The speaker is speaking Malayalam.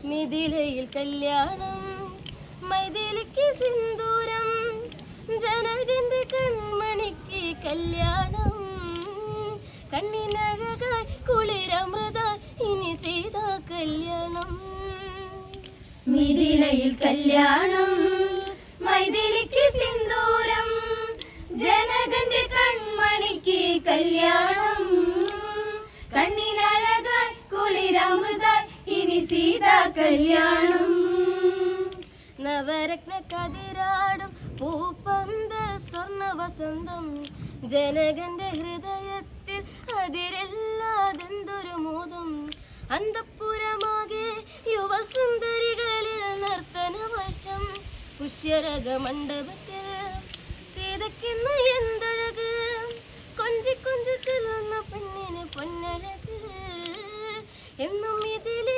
മിഥിലയിൽ കല്യാണം മൈഥിലിക്ക് സിന്ദൂരം ജനകന്റെ കൺമണിക്ക് കല്യാണം കണ്ണിനഴകായി കുളിരമൃതായി ഇനി സീതാ കല്യാണം മിഥിലയിൽ കല്യാണം മൈഥിലിക്ക് സിന്ദൂരം ജനകന്റെ കൺമണിക്ക് കല്യാണം കണ്ണിനഴകായി കുളിരമൃതായി ഇനി സീതാ കല്യാണം നവരത്ന കതിരാടും പൂപ്പന്ത സ്വർണ്ണ വസന്തം ജനകന്റെ ഹൃദയത്തിൽ അതിരില്ലാതെന്തൊരു മോദം അന്തഃപുരമാകെ യുവസുന്ദരികളിൽ നർത്തനവശം പുഷ്യരക മണ്ഡപത്തിൽ സീതയ്ക്കിന്ന് എന്തഴക് കൊഞ്ചി കൊഞ്ചി ചെല്ലുന്ന പെണ്ണിന് പൊന്നഴക് എന്നും ഇതിൽ